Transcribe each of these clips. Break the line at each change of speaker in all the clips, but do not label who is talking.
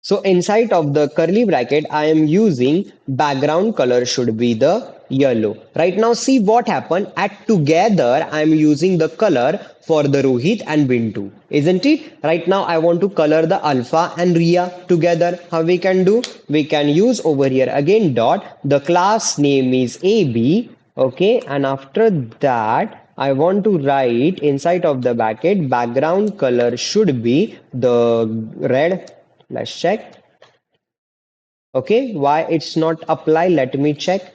So inside of the curly bracket, I am using background color should be the yellow. Right now, see what happened. At together, I am using the color for the Rohit and Bintu, isn't it? Right now, I want to color the Alpha and Ria together. How we can do? We can use over here again dot. The class name is AB. Okay, and after that, I want to write inside of the bracket background color should be the red. Let's check. Okay, why it's not apply? Let me check.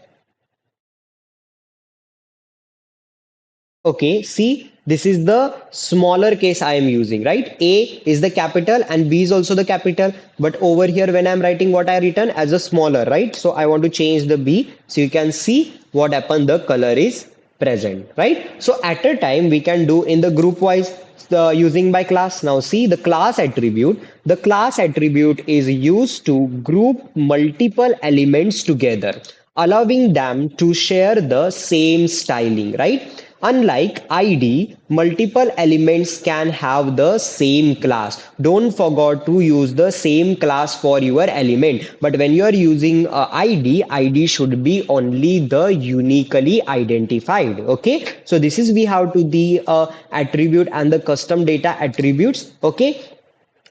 Okay, see, this is the smaller case I am using, right? A is the capital and B is also the capital. But over here, when I'm writing what I written as a smaller, right? So I want to change the B. So you can see what happened. The color is present, right? So at a time, we can do in the group wise the using by class. Now see the class attribute. The class attribute is used to group multiple elements together, allowing them to share the same styling, right? Unlike ID, multiple elements can have the same class. Don't forget to use the same class for your element. But when you are using ID should be only the uniquely identified. Okay. So this is we have to the attribute and the custom data attributes. Okay.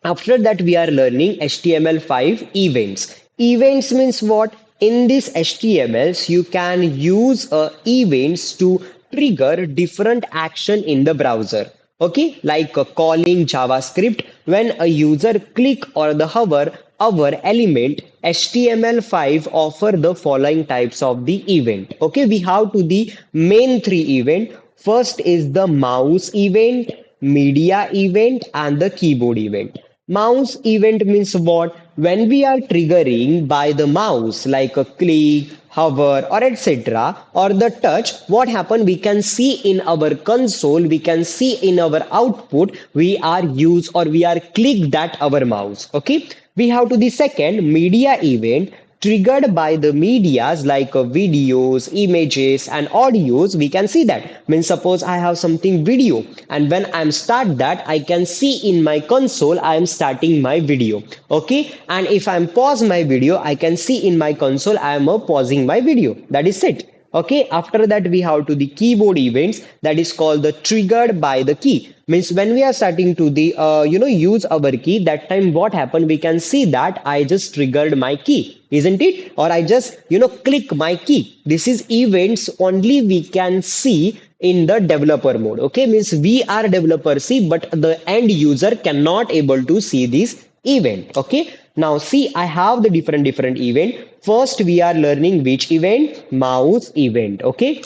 After that, we are learning HTML5 events. Events means what? In this HTMLs, you can use events to trigger different action in the browser. Okay, like calling JavaScript when a user click or the hover our element. HTML5 offer the following types of the event. Okay, we have to the main three event. First is the mouse event, media event, and the keyboard event. Mouse event means what? When we are triggering by the mouse, like a click, hover, or etc., or the touch, what happen? We can see in our console, we can see in our output, we are use or we are click that our mouse. Okay. We have to the second media event triggered by the medias like videos, images, and audios. We can see that means suppose I have something video, and when I'm start that, I can see in my console I am starting my video. Okay, and if I'm pause my video, I can see in my console I am pausing my video. That is it. Okay, after that we have to the keyboard events, that is called the triggered by the key. Means when we are starting to the use our key, that time what happened? We can see that I just triggered my key, isn't it? Or I just click my key. This is events only we can see in the developer mode. Okay, means we are developer see, but the end user cannot able to see this event. Okay, now see I have the different event. First we are learning which event? Mouse event. Okay,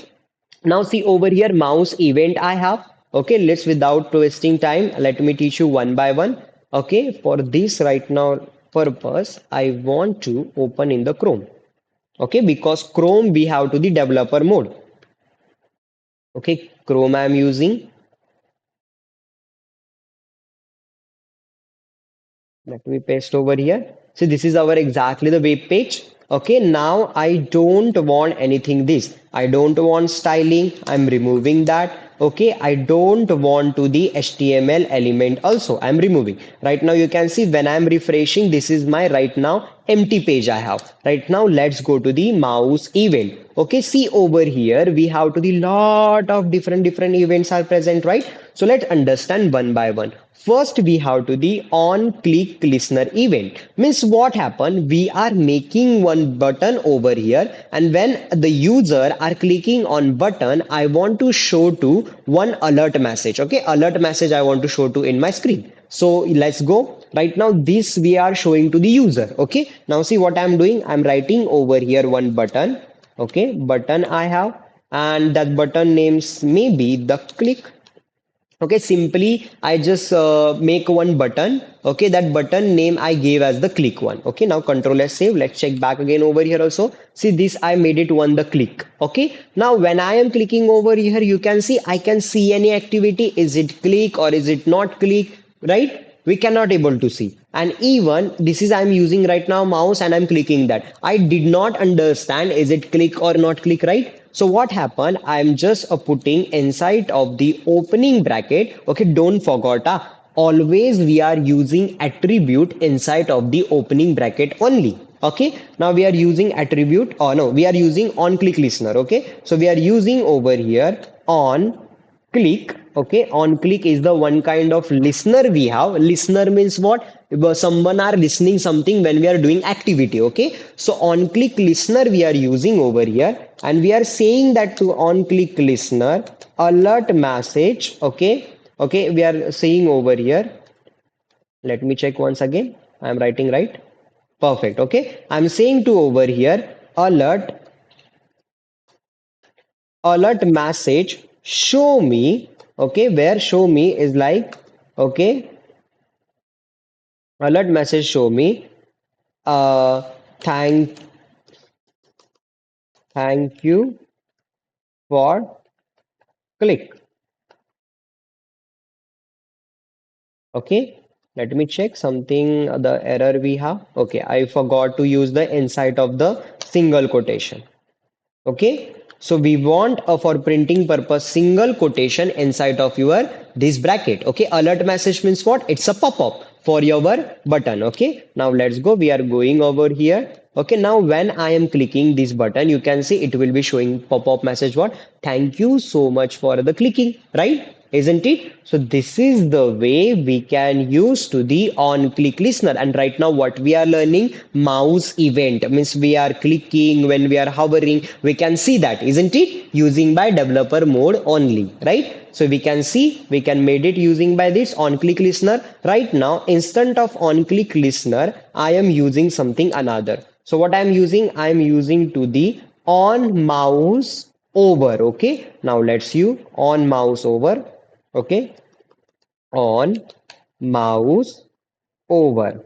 now see over here mouse event I have. Okay, let's without wasting time, let me teach you one by one. Okay, for this right now purpose, I want to open in the Chrome. Okay, because Chrome we have to the developer mode. Okay, Chrome I am using. Let me paste over here. See, this is our exactly the web page. Okay, now I don't want anything this. I don't want styling. I'm removing that. Okay, I don't want to the HTML element also. I'm removing. Right now you can see when I'm refreshing, this is my right now empty page I have. Right now let's go to the mouse event. Okay, see over here we have to the lot of different events are present, right? So let's understand one by one. First, we have to the on click listener event. Means what happened? We are making one button over here, and when the user are clicking on button, I want to show to one alert message. Okay, alert message I want to show to in my screen. So let's go. Right now, this we are showing to the user. Okay, now see what I'm doing. I'm writing over here one button. Okay, button I have, and that button names maybe the click. Okay, simply I just make one button. Okay, that button name I gave as the click one. Okay, now control S save. Let's check back again over here also. See this I made it one the click. Okay, now when I am clicking over here, you can see I can see any activity. Is it click or is it not click? Right? We cannot able to see. And even this is I'm using right now mouse and I'm clicking that. I did not understand is it click or not click, right? So what happened? I'm just putting inside of the opening bracket. Okay, don't forget. always we are using attribute inside of the opening bracket only. Okay, now we are using attribute, or no, we are using on click listener. Okay, so we are using over here on click. Okay, on click is the one kind of listener we have. Listener means what? Someone are listening something when we are doing activity. Okay, so on click listener we are using over here, and we are saying that to on click listener alert message. Okay, okay, we are saying over here, let me check once again, I am writing right. Perfect. Okay, I'm saying to over here alert message show me. Okay, where show me is like, okay, alert message show me uh thank thank you for click. Okay, let me check something, the error we have. Okay, I forgot to use the inside of the single quotation. Okay, so we want for printing purpose single quotation inside of your this bracket. Okay, alert message means what? It's a pop-up for your button. Okay, now let's go, we are going over here. Okay, now when I am clicking this button, you can see it will be showing pop-up message, what? Thank you so much for the clicking, right? Isn't it? So this is the way we can use to the on click listener. And right now what we are learning, mouse event means we are clicking, when we are hovering we can see that, isn't it? Using by developer mode only, right? So we can see, we can made it using by this on click listener. Right now instead of on click listener I am using something another. So what I am using, I am using to the on mouse over. Okay, now let's use on mouse over. Okay, on mouse over.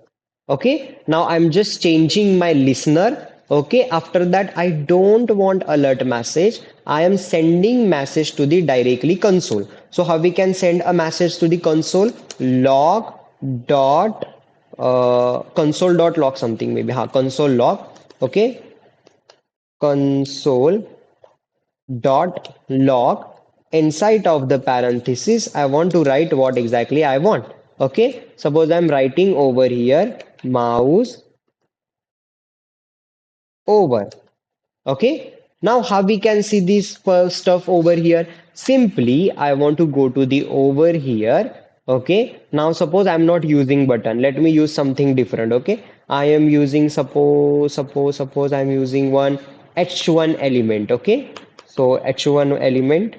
Okay, now I'm just changing my listener. Okay, after that I don't want alert message, I am sending message to the directly console. So how we can send a message to the console? Log dot console dot log something, maybe console log. Okay, console dot log, inside of the parenthesis I want to write what exactly I want. Okay, suppose I'm writing over here mouse over. Okay, now how we can see this first stuff over here? Simply I want to go to the over here. Okay, now suppose I'm not using button, let me use something different. Okay, I am using, suppose I'm using one h1 element. Okay, so h1 element,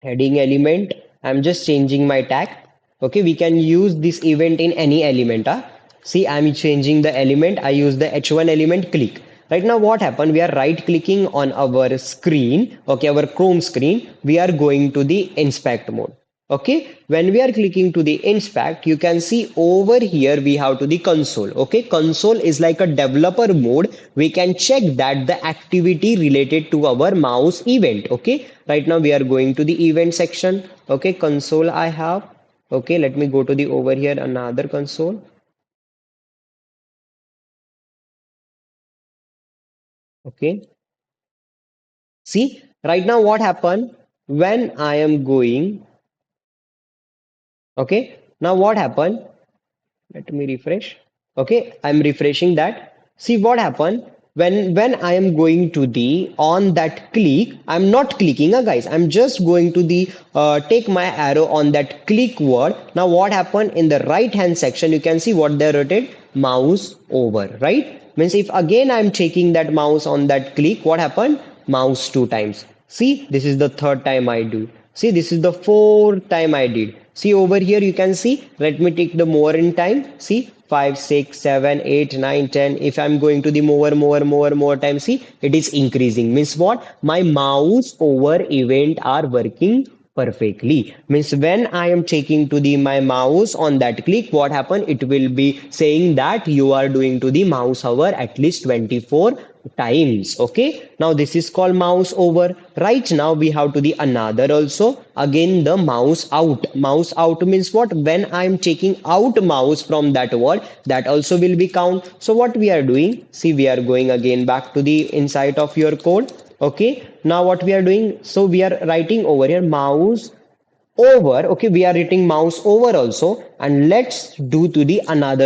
heading element, I'm just changing my tag. Okay, we can use this event in any element. See, I'm changing the element, I use the h1 element click. Right now what happened, we are right clicking on our screen. Okay, our chrome screen, we are going to the inspect mode. Okay, when we are clicking to the inspect, you can see over here we have to the console. Okay, console is like a developer mode, we can check that the activity related to our mouse event. Okay, right now we are going to the event section. Okay, console I have. Okay, let me go to the over here another console. Okay, see, right now what happened, when I am going. Okay, now what happened, let me refresh. Okay, I'm refreshing that. See what happened, when I am going to the on that click, I'm not clicking, guys, I'm just going to the take my arrow on that click word. Now what happened, in the right hand section you can see what they rotate, mouse over, right? Means if again I'm taking that mouse on that click, what happened, mouse two times. See, this is the third time I do. See, this is the fourth time I did. See over here, you can see. Let me take the more in time. See, 5, 6, 7, 8, 9, 10. If I'm going to the more time, see, it is increasing. Means what? My mouse over event are working perfectly. Means when I am taking to the my mouse on that click, what happen, it will be saying that you are doing to the mouse hover at least 24 times. Okay, now this is called mouse over. Right now we have to the another also, again the mouse out. Mouse out means what, when I'm taking out mouse from that word, that also will be count. So what we are doing, see, we are going again back to the inside of your code. Okay, now what we are doing, so we are writing over here mouse over. Okay, we are writing mouse over also, and let's do to the another